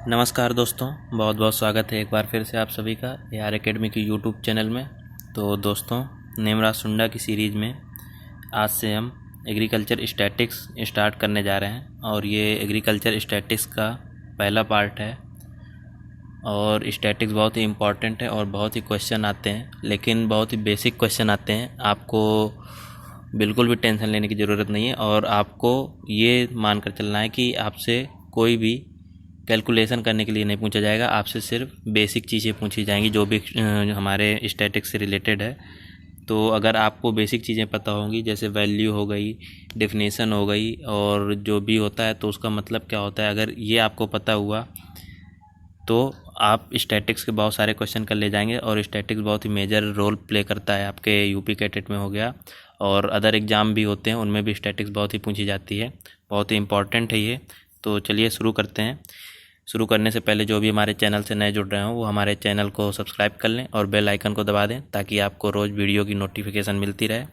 नमस्कार दोस्तों, बहुत बहुत स्वागत है एक बार फिर से आप सभी का AR एकेडमी की यूट्यूब चैनल में। तो दोस्तों, नेमराज सुंडा की सीरीज़ में आज से हम एग्रीकल्चर स्टैटिक्स स्टार्ट करने जा रहे हैं और ये एग्रीकल्चर स्टैटिक्स का पहला पार्ट है। और स्टैटिक्स बहुत ही इम्पॉर्टेंट है और बहुत ही क्वेश्चन आते हैं, लेकिन बहुत ही बेसिक क्वेश्चन आते हैं। आपको बिल्कुल भी टेंशन लेने की ज़रूरत नहीं है और आपको ये मानकर चलना है कि आपसे कोई भी कैलकुलेशन करने के लिए नहीं पूछा जाएगा। आपसे सिर्फ बेसिक चीज़ें पूछी जाएंगी जो भी हमारे स्टैटिक्स से रिलेटेड है। तो अगर आपको बेसिक चीज़ें पता होंगी, जैसे वैल्यू हो गई, डेफिनेशन हो गई और जो भी होता है तो उसका मतलब क्या होता है, अगर ये आपको पता हुआ तो आप स्टैटिक्स के बहुत सारे क्वेश्चन कर ले जाएंगे। और स्टैटिक्स बहुत ही मेजर रोल प्ले करता है। आपके यूपी कैटेट में हो गया और अदर एग्ज़ाम भी होते हैं, उनमें भी स्टैटिक्स बहुत ही पूछी जाती है। बहुत ही इम्पॉर्टेंट है ये। तो चलिए शुरू करते हैं। शुरू करने से पहले जो भी हमारे चैनल से नए जुड़ रहे हों वो हमारे चैनल को सब्सक्राइब कर लें और बेल आइकन को दबा दें, ताकि आपको रोज़ वीडियो की नोटिफिकेशन मिलती रहे।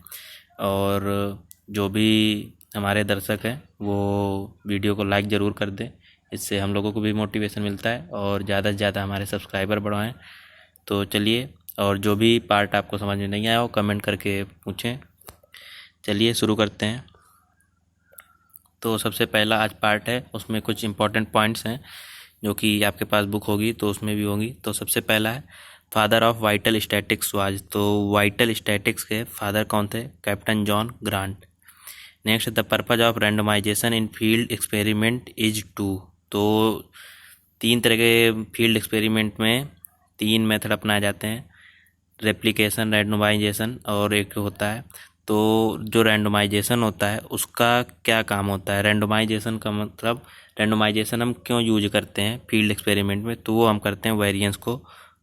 और जो भी हमारे दर्शक हैं वो वीडियो को लाइक ज़रूर कर दें, इससे हम लोगों को भी मोटिवेशन मिलता है और ज़्यादा से ज़्यादा हमारे सब्सक्राइबर बढ़ाएं। तो चलिए, और जो भी पार्ट आपको समझ में नहीं आया हो कमेंट करके पूछें। चलिए शुरू करते हैं। तो सबसे पहला आज पार्ट है, उसमें कुछ इंपॉर्टेंट पॉइंट्स हैं जो कि आपके पास बुक होगी तो उसमें भी होंगी। तो सबसे पहला है father of vital statics was. तो वाइटल स्टैटिक्स के फादर कौन थे? Captain John Grant. Next, the purpose of randomisation in field experiment is to. तो 3 तरह के फील्ड एक्सपेरिमेंट में 3 मेथड अपनाए जाते हैं, रेप्लिकेशन, रैंडमाइजेशन और एक होता है। तो जो रैंडमाइजेशन होता है उसका क्या काम होता है? रैंडमाइजेशन का मतलब, रैंडमाइजेशन हम क्यों यूज करते हैं फील्ड एक्सपेरिमेंट में? तो वो हम करते हैं वेरिएंस को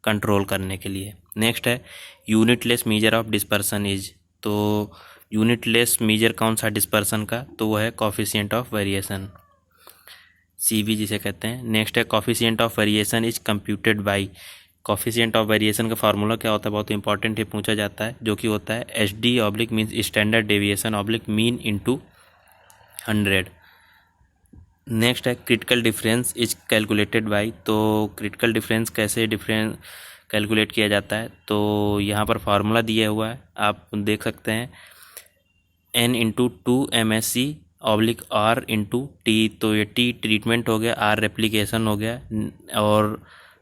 कंट्रोल करने के लिए। नेक्स्ट है unitless major of dispersion is. तो यूनिटलेस मेजर कौन सा डिस्पर्सन का? तो वो है कॉफिशिएंट ऑफ वेरिएशन, CV जिसे कहते हैं। नेक्स्ट है coefficient of variation is computed by. Coefficient of variation का फार्मूला क्या होता है? बहुत इंपॉर्टेंट है, पूछा जाता है, जो कि होता है HD oblique means standard deviation oblique mean into 100। Next है critical difference is calculated by. तो क्रिटिकल डिफरेंस कैसे डिफरेंस कैलकुलेट किया जाता है? तो यहाँ पर फार्मूला दिया हुआ है, आप देख सकते हैं, N into 2MSC oblique R into T। तो ये T ट्रीटमेंट हो गया, R रेप्लिकेशन हो गया और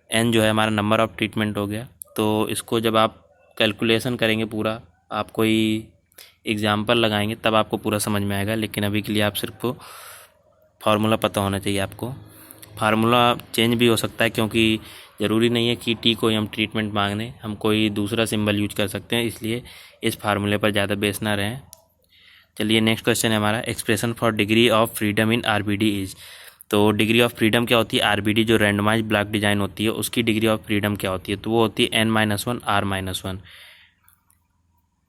N जो है हमारा नंबर ऑफ ट्रीटमेंट हो गया। तो इसको जब आप कैलकुलेशन करेंगे पूरा, आप कोई एग्जाम्पल लगाएंगे तब आपको पूरा समझ में आएगा, लेकिन अभी के लिए आप सिर्फ फार्मूला पता होना चाहिए आपको। फार्मूला चेंज भी हो सकता है, क्योंकि ज़रूरी नहीं है कि T को हम ट्रीटमेंट मांगने, हम कोई दूसरा सिंबल यूज कर सकते हैं, इसलिए इस फार्मूले पर ज़्यादा बेस ना रहें। चलिए नेक्स्ट क्वेश्चन है हमारा, expression for degree of freedom in RBD is. तो डिग्री ऑफ फ्रीडम क्या होती है? RBD जो रैंडमाइज ब्लॉक डिजाइन होती है उसकी डिग्री ऑफ फ्रीडम क्या होती है? तो वो होती है N-1 R-1।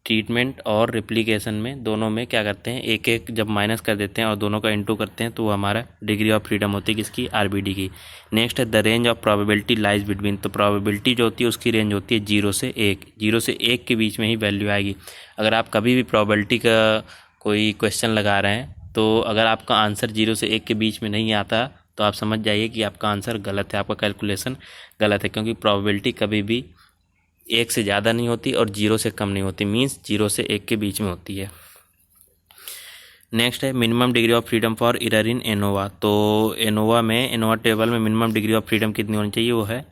ट्रीटमेंट और रिप्लिकेशन में दोनों में क्या करते हैं, एक एक जब माइनस कर देते हैं और दोनों का इंटू करते हैं तो वो हमारा डिग्री ऑफ फ्रीडम होती है किसकी? RBD की। नेक्स्ट है the range of probability lies between. तो प्रोबेबिलिटी जो होती है उसकी रेंज होती है 0 से 1। 0 से 1 के बीच में ही वैल्यू आएगी। अगर आप कभी भी प्रोबेबिलिटी का कोई क्वेश्चन लगा रहे हैं तो अगर आपका आंसर 0 से 1 के बीच में नहीं आता तो आप समझ जाइए कि आपका आंसर गलत है, आपका कैलकुलेशन गलत है, क्योंकि प्रोबेबिलिटी कभी भी 1 से ज़्यादा नहीं होती और 0 से कम नहीं होती, मीन्स 0 से 1 के बीच में होती है। नेक्स्ट है minimum degree of freedom for error in ANOVA. तो एनोवा टेबल में मिनिमम डिग्री ऑफ फ्रीडम कितनी होनी चाहिए? वो है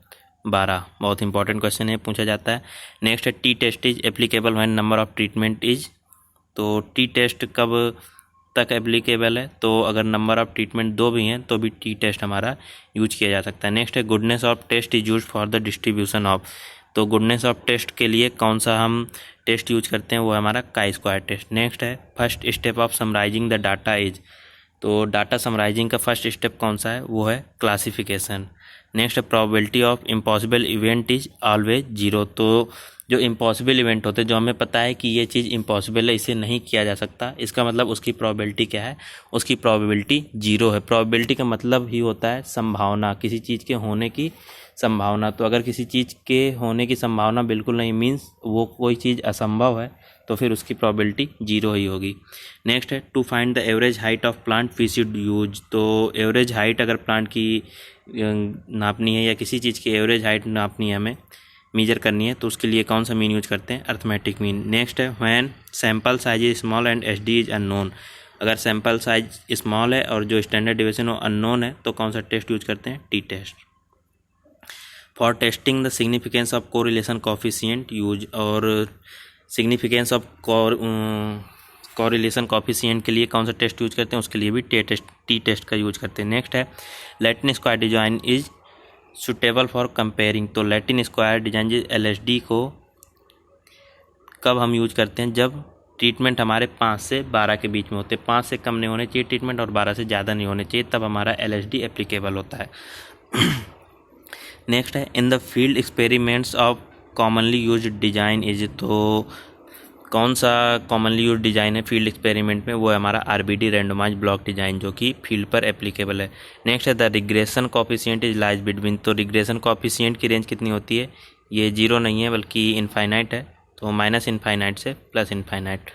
12। बहुत इंपॉर्टेंट क्वेश्चन है, पूछा जाता है। नेक्स्ट है T test is applicable when number of treatment is. तो टी टेस्ट कब तक एप्लीकेबल है? तो अगर नंबर ऑफ ट्रीटमेंट 2 भी हैं तो भी टी टेस्ट हमारा यूज किया जा सकता है। नेक्स्ट है goodness of test is use for the distribution of. तो गुडनेस ऑफ टेस्ट के लिए कौन सा हम टेस्ट यूज करते हैं? वो है हमारा chi-square टेस्ट। नेक्स्ट है first step of summarising the data is. तो डाटा समराइजिंग का फर्स्ट स्टेप कौन सा है? वो है क्लासिफिकेशन। नेक्स्ट है probability of impossible event is always 0। तो जो इम्पॉसिबल इवेंट होते हैं, जो हमें पता है कि ये चीज़ इम्पॉसिबल है, इसे नहीं किया जा सकता, इसका मतलब उसकी प्रोबेबिलिटी क्या है? उसकी प्रोबेबिलिटी 0 है। प्रोबेबिलिटी का मतलब ही होता है संभावना, किसी चीज़ के होने की संभावना। तो अगर किसी चीज़ के होने की संभावना बिल्कुल नहीं, मीन्स वो कोई चीज़ असंभव है, तो फिर उसकी प्रोबेबिलिटी 0 ही होगी। नेक्स्ट है to find the average height of plant we should use. तो एवरेज हाइट अगर प्लांट की नापनी है या किसी चीज़ की एवरेज हाइट नापनी है, हमें मेजर करनी है, तो उसके लिए कौन सा मीन यूज करते हैं? Arithmetic mean. नेक्स्ट है when sample size is small and SD is unknown. अगर सैंपल साइज स्मॉल है और जो स्टैंडर्ड डिविएशन वो अननोन है तो कौन सा टेस्ट यूज करते हैं? T test. For testing the significance of correlation coefficient use. और सिग्निफिकेंस ऑफ कोरिलेशन कॉफिशिएंट के लिए कौन सा टेस्ट यूज करते हैं? उसके लिए भी टी टेस्ट का यूज करते हैं। नेक्स्ट है Latin square design is suitable for comparing. तो लैटिन स्क्वायर डिजाइन LSD को कब हम यूज करते हैं? जब ट्रीटमेंट हमारे 5 से 12 के बीच में होते हैं। 5 से कम नहीं होने चाहिए ट्रीटमेंट और 12 से ज़्यादा नहीं होने चाहिए, तब हमारा LSD एप्लीकेबल होता है। नेक्स्ट है इन the field experiments of commonly use design is. तो कौन सा कॉमनली यूज डिजाइन है फील्ड एक्सपेरिमेंट में? वो है हमारा RBD रैंडमाइज ब्लॉक डिजाइन, जो कि फील्ड पर एप्लीकेबल है। नेक्स्ट है the regression coefficient is lies between. तो रिग्रेशन कॉफिशिएंट की रेंज कितनी होती है? ये 0 नहीं है बल्कि इनफाइनाइट है, तो माइनस इनफाइनाइट से प्लस इनफाइनाइट।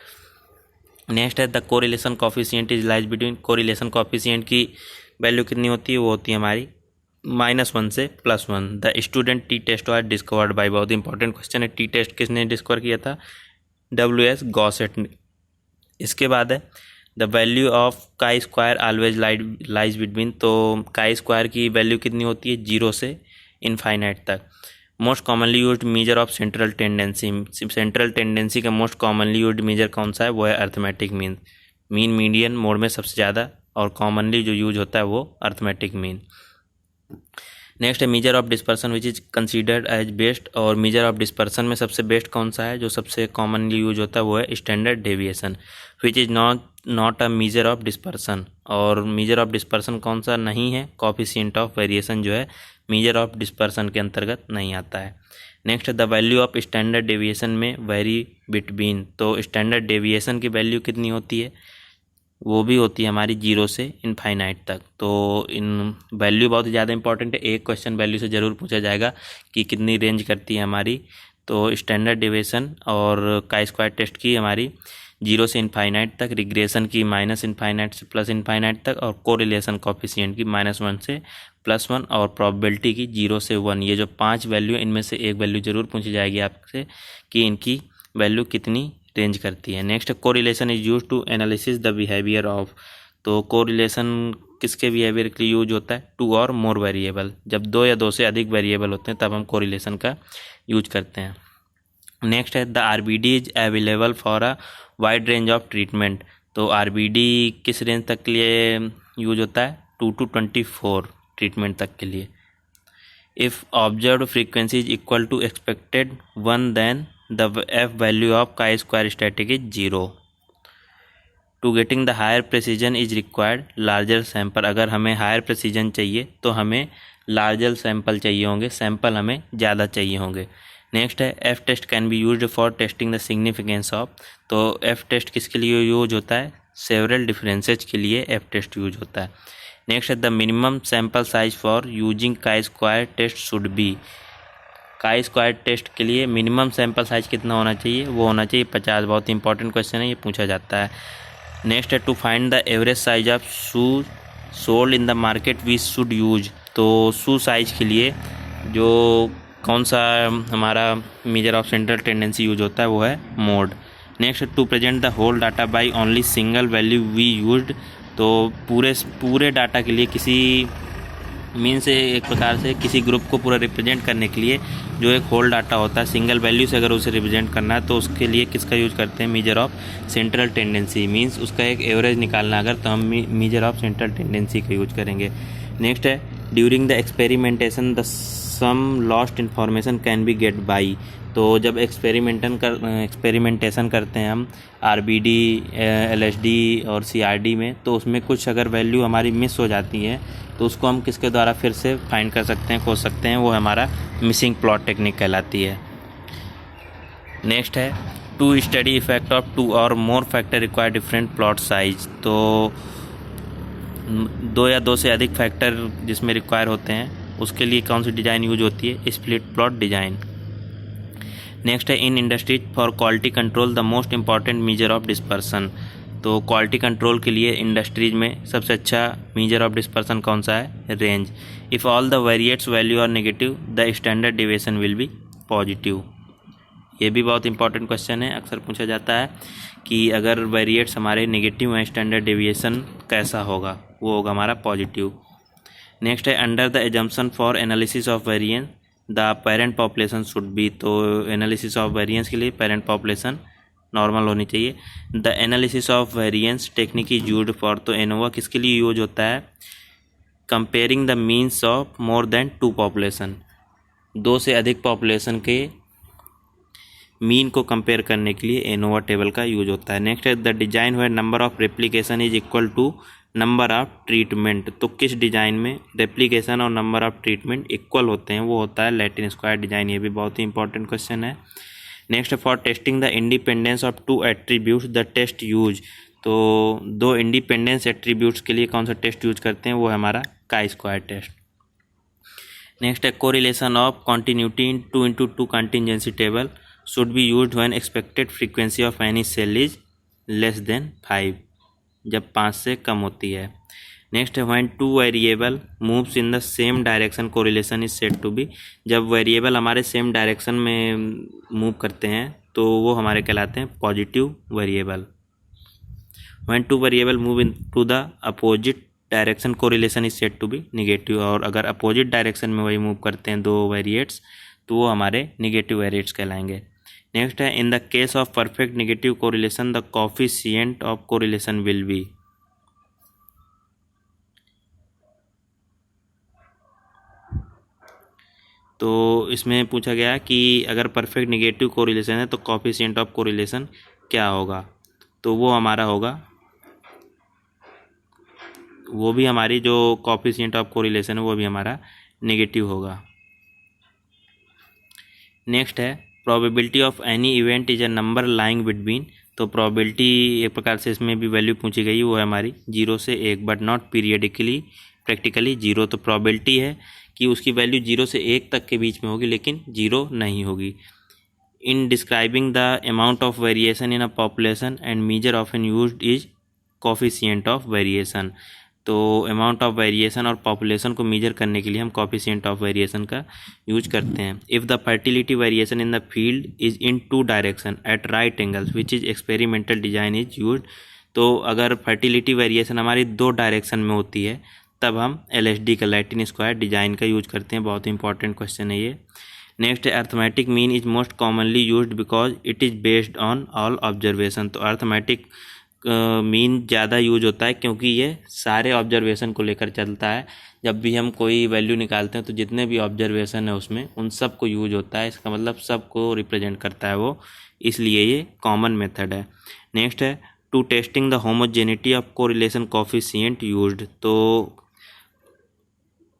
नेक्स्ट है the correlation coefficient is lies between. Correlation coefficient की वैल्यू कितनी होती है? वो होती है हमारी -1 से +1। The student T test was discovered by. बहुत इंपॉर्टेंट क्वेश्चन है, टी टेस्ट किसने डिस्कवर किया था? WS गॉसेट ने। इसके बाद है the value of chi square always lies between. तो काई स्क्वायर की वैल्यू कितनी होती है? 0 से इनफाइनाइट तक। Most commonly used major of central tendency. Central tendency का मोस्ट कॉमनली यूज्ड मेजर कौन सा है? वो है arithmetic mean. Mean median mode में सबसे ज़्यादा और कॉमनली जो यूज होता है वो अर्थमेटिक मीन। नेक्स्ट है measure of dispersion which is considered as best. और मेजर ऑफ डिस्पर्सन में सबसे बेस्ट कौन सा है? जो सबसे कॉमनली यूज होता है वो है standard deviation which is not a major of dispersion. और मेजर ऑफ डिस्पर्सन कौन सा नहीं है? कोएफिशिएंट ऑफ वेरिएशन जो है मेजर ऑफ डिस्पर्सन के अंतर्गत नहीं आता है। Next the value of standard deviation में वेरी बिटवीन। तो स्टैंडर्ड डेविएशन की वैल्यू कितनी होती है? वो भी होती है हमारी 0 से इनफाइनाइट तक। तो इन वैल्यू बहुत ही ज़्यादा इंपॉर्टेंट है, एक क्वेश्चन वैल्यू से ज़रूर पूछा जाएगा कि कितनी रेंज करती है हमारी। तो स्टैंडर्ड डेविएशन और काई स्क्वायर टेस्ट की हमारी 0 से इनफाइनाइट तक, रिग्रेशन की माइनस इनफाइनाइट से प्लस इनफाइनाइट तक, और कोरिलेशन कॉफिशिएंट की -1 से +1, और प्रोबेबिलिटी की 0 से 1। ये जो 5 वैल्यू, इनमें से एक वैल्यू जरूर पूछी जाएगी आपसे कि इनकी वैल्यू कितनी रेंज करती है। Next correlation is use to analysis the behaviour of. तो कोरिलेशन किसके बिहेवियर के लिए यूज होता है? 2 और मोर वेरिएबल। जब 2 या 2 से अधिक वेरिएबल होते हैं तब हम कोरिलेशन का यूज करते हैं। नेक्स्ट है the RBD is available for a wide range of treatment. तो RBD किस रेंज तक के लिए यूज होता है? 2 to 24 ट्रीटमेंट तक के लिए। If observed frequency is equal to expected 1 then the f value of chi square static is 0. To getting the higher precision is required larger sample. अगर हमें हायर प्रेसिजन चाहिए तो हमें लार्जर सैंपल चाहिए होंगे, सैंपल हमें ज़्यादा चाहिए होंगे। नेक्स्ट है F test can be used for testing the significance of. तो एफ टेस्ट किसके लिए यूज होता है? सेवरल डिफरेंसेज के लिए एफ टेस्ट यूज होता है। नेक्स्ट है the minimum sample size for using chi square test should be. Chi square test के लिए मिनिमम सैंपल साइज कितना होना चाहिए? वो होना चाहिए 50। बहुत इंपॉर्टेंट क्वेश्चन है, ये पूछा जाता है। नेक्स्ट है to find the average size of shoe sold in the market we should use. तो शू साइज के लिए जो कौन सा हमारा measure of central tendency use होता है वो है mode. Next to present the whole data by only single value we used. तो पूरे डाटा के लिए किसी मीन से एक प्रकार से किसी ग्रुप को पूरा रिप्रेजेंट करने के लिए जो एक होल डाटा होता है, सिंगल वैल्यू से अगर उसे रिप्रेजेंट करना है तो उसके लिए किसका यूज करते हैं? Measure of central tendency. Means उसका एक एवरेज निकालना अगर, तो हम मेजर ऑफ सेंट्रल टेंडेंसी का यूज करेंगे। नेक्स्ट है during the experimentation the some lost information can be get by. तो जब एक्सपेरिमेंटेशन करते हैं हम RBD, LSD और CRD में, तो उसमें कुछ अगर वैल्यू हमारी मिस हो जाती है तो उसको हम किसके द्वारा फिर से फाइंड कर सकते हैं, खोज सकते हैं? वो हमारा मिसिंग प्लॉट टेक्निक कहलाती है। नेक्स्ट है टू स्टडी इफेक्ट ऑफ 2 और more factor require different plot size. तो 2 या 2 से अधिक फैक्टर जिसमें रिक्वायर होते हैं उसके लिए कौन सी डिज़ाइन यूज होती है? Split plot design. नेक्स्ट है in industries for quality control the most important measure of dispersion. तो क्वालिटी कंट्रोल के लिए इंडस्ट्रीज में सबसे अच्छा मेजर ऑफ डिस्पर्सन कौन सा है? Range. If all the variates value are negative the standard deviation will be positive. ये भी बहुत इंपॉर्टेंट क्वेश्चन है, अक्सर पूछा जाता है कि अगर वेरिएट्स हमारे नेगेटिव हैं स्टैंडर्ड डिविएशन कैसा होगा? वो होगा हमारा पॉजिटिव। नेक्स्ट है under the assumption for analysis of variance the parent population should be. तो एनालिसिस ऑफ वेरिएंस के लिए पेरेंट पॉपुलेशन नॉर्मल होनी चाहिए। The analysis of variance technique is used for. तो एनोवा किसके लिए यूज होता है? Comparing the means of more than 2 population. 2 से अधिक पॉपुलेशन के मीन को कंपेयर करने के लिए एनोवा टेबल का यूज होता है। नेक्स्ट है the design where number of replication is equal to number of treatment. तो किस डिजाइन में रेप्लिकेशन और नंबर ऑफ ट्रीटमेंट इक्वल होते हैं? वो होता है लैटिन स्क्वायर डिजाइन। ये भी बहुत ही इंपॉर्टेंट क्वेश्चन है। Next for testing the independence of 2 attributes the test use. तो 2 इंडिपेंडेंस एट्रीब्यूट्स के लिए कौन सा टेस्ट यूज करते हैं? वो है हमारा काई स्क्वायर टेस्ट। नेक्स्ट है correlation of continuity in 2x2 contingency table should be used when expected frequency of any cell is less than 5, जब 5 से कम होती है। नेक्स्ट है when 2 variable moves in the same direction correlation is said to be. जब variable हमारे same direction में move करते हैं तो वो हमारे कहलाते हैं positive variable. When 2 variable move in to the opposite direction correlation is said to be negative. और अगर अपोजिट डायरेक्शन में वही मूव करते हैं 2 वेरिएट्स तो वो हमारे निगेटिव वेरिएट्स कहलाएंगे। नेक्स्ट है in the case of perfect negative correlation the coefficient of correlation will be. तो इसमें पूछा गया कि अगर परफेक्ट नेगेटिव कोरिलेशन है तो कोफिशिएंट ऑफ कोरिलेशन क्या होगा? तो वो हमारा होगा, वो भी हमारी जो कोफिशिएंट ऑफ कोरिलेशन है वो भी हमारा नेगेटिव होगा। नेक्स्ट है probability of any event is a number lying between. तो प्रोबेबिलिटी एक प्रकार से इसमें भी वैल्यू पूछी गई, वो है हमारी 0 से 1 बट नॉट पीरियडिकली प्रैक्टिकली 0। तो प्रोबेबिलिटी है कि उसकी वैल्यू 0 से 1 तक के बीच में होगी लेकिन 0 नहीं होगी। In describing the amount of variation in a population and measure often used is coefficient of variation. तो अमाउंट ऑफ वेरिएशन और पॉपुलेशन को मेजर करने के लिए हम कोफिशिएंट ऑफ वेरिएशन का यूज करते हैं। If the fertility variation in the field is in 2 direction at right angles which is experimental design is use. तो अगर फर्टिलिटी वेरिएशन हमारी 2 डायरेक्शन में होती है तब हम LSD का लैटिन स्क्वायर डिजाइन का यूज करते हैं। बहुत इंपॉर्टेंट क्वेश्चन है ये। नेक्स्ट है arithmetic mean is most commonly used because it is based on all observation. तो अर्थमेटिक मीन ज़्यादा यूज होता है क्योंकि ये सारे ऑब्जर्वेशन को लेकर चलता है। जब भी हम कोई वैल्यू निकालते हैं तो जितने भी ऑब्जर्वेशन है उसमें उन सब को यूज होता है। इसका मतलब सब को रिप्रेजेंट करता है वो, इसलिए ये कॉमन मेथड है। नेक्स्ट है to testing the homogeneity of correlation coefficient used. तो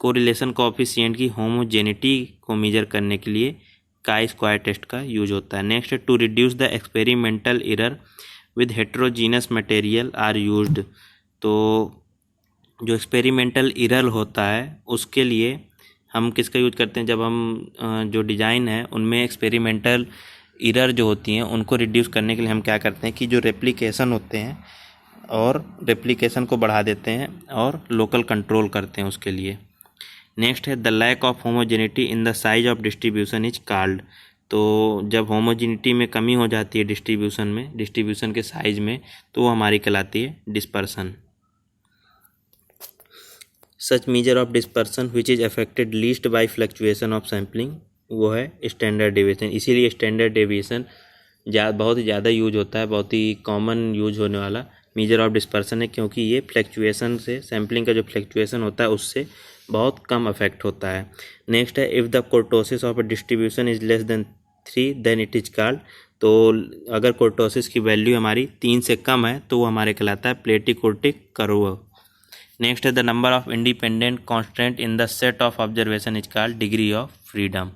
कोरिलेशन कोफिशिएंट की होमोजेनिटी को मेजर करने के लिए काई स्क्वायर टेस्ट का यूज होता है। नेक्स्ट है to reduce the experimental error with heterogeneous material are used. तो जो एक्सपेरिमेंटल एरर होता है उसके लिए हम किसका यूज करते हैं? जब हम जो डिज़ाइन है उनमें एक्सपेरिमेंटल एरर जो होती हैं उनको रिड्यूस करने के लिए हम क्या करते हैं कि जो रेप्लिकेशन होते हैं और रेप्लिकेशन को बढ़ा देते हैं और लोकल कंट्रोल करते हैं उसके लिए। नेक्स्ट है the lack of homogeneity in the size of distribution is called. तो जब होमोजेनिटी में कमी हो जाती है डिस्ट्रीब्यूशन के साइज में तो वो हमारी कहलाती है dispersion. Such measure of dispersion which is affected least by fluctuation of sampling वो है स्टैंडर्ड डेविएशन। इसीलिए स्टैंडर्ड डेविएशन बहुत ही ज़्यादा यूज होता है, बहुत ही कॉमन यूज होने वाला मेजर ऑफ डिस्पर्सन है क्योंकि ये फ्लक्चुएशन से, सैम्पलिंग का जो फ्लक्चुएशन होता है उससे बहुत कम अफेक्ट होता है। नेक्स्ट है if the kurtosis of a distribution is less than 3 then it is called. तो अगर कोर्टोसिस की वैल्यू हमारी 3 से कम है तो वो हमारे कहलाता है प्लेटिकोर्टिक कर्व। नेक्स्ट है the number of independent constant in the set of observation is called degree of freedom.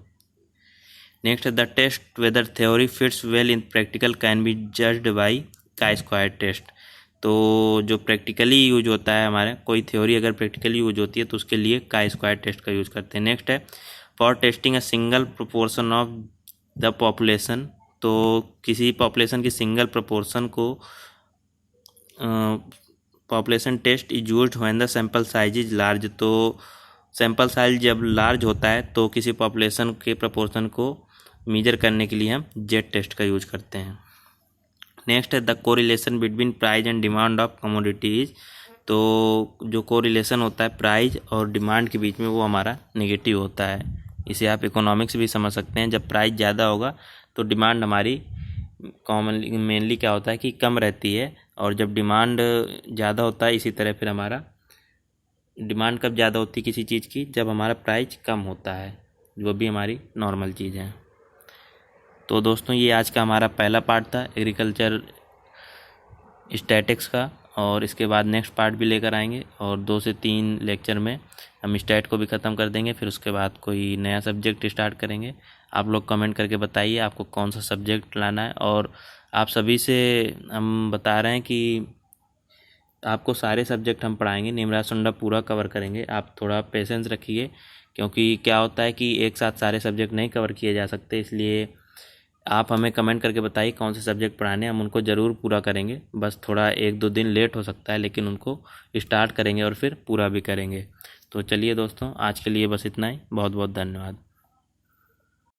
Next है the test whether theory fits well in practical can be judged by chi square test. तो जो practically use होता है हमारे, कोई theory अगर practically use होती है तो उसके लिए काई स्क्वायर टेस्ट का यूज करते हैं। नेक्स्ट है for testing a single proportion of the population, तो किसी पॉपुलेशन की सिंगल प्रोपोर्शन को population test is used when the sample size is large. तो सैंपल साइज जब लार्ज होता है तो किसी पॉपुलेशन के प्रोपोर्शन को मेजर करने के लिए हम जेड टेस्ट का यूज करते हैं। नेक्स्ट है the correlation between price and demand of commodities. तो जो कोरिलेशन होता है प्राइस और डिमांड के बीच में वो हमारा नेगेटिव होता है। इसे आप इकोनॉमिक्स भी समझ सकते हैं। जब प्राइस ज़्यादा होगा तो डिमांड हमारी कॉमनली मेनली क्या होता है कि कम रहती है, और जब डिमांड ज़्यादा होता है इसी तरह फिर हमारा डिमांड कब ज़्यादा होती है किसी चीज़ की, जब हमारा प्राइस कम होता है, वो भी हमारी नॉर्मल चीज़ है। तो दोस्तों ये आज का हमारा पहला पार्ट था एग्रीकल्चर स्टैटिक्स का, और इसके बाद नेक्स्ट पार्ट भी लेकर आएंगे, और 2 से 3 लेक्चर में हम स्टैट को भी ख़त्म कर देंगे। फिर उसके बाद कोई नया सब्जेक्ट स्टार्ट करेंगे। आप लोग कमेंट करके बताइए आपको कौन सा सब्जेक्ट लाना है, और आप सभी से हम बता रहे हैं कि आपको सारे सब्जेक्ट हम पढ़ाएंगे, नेमराज सुंडा पूरा कवर करेंगे। आप थोड़ा पेशेंस रखिए, क्योंकि क्या होता है कि एक साथ सारे सब्जेक्ट नहीं कवर किए जा सकते, इसलिए आप हमें कमेंट करके बताइए कौन से सब्जेक्ट पढ़ाने, हम उनको ज़रूर पूरा करेंगे। बस थोड़ा 1-2 दिन लेट हो सकता है, लेकिन उनको स्टार्ट करेंगे और फिर पूरा भी करेंगे। तो चलिए दोस्तों, आज के लिए बस इतना ही। बहुत बहुत धन्यवाद।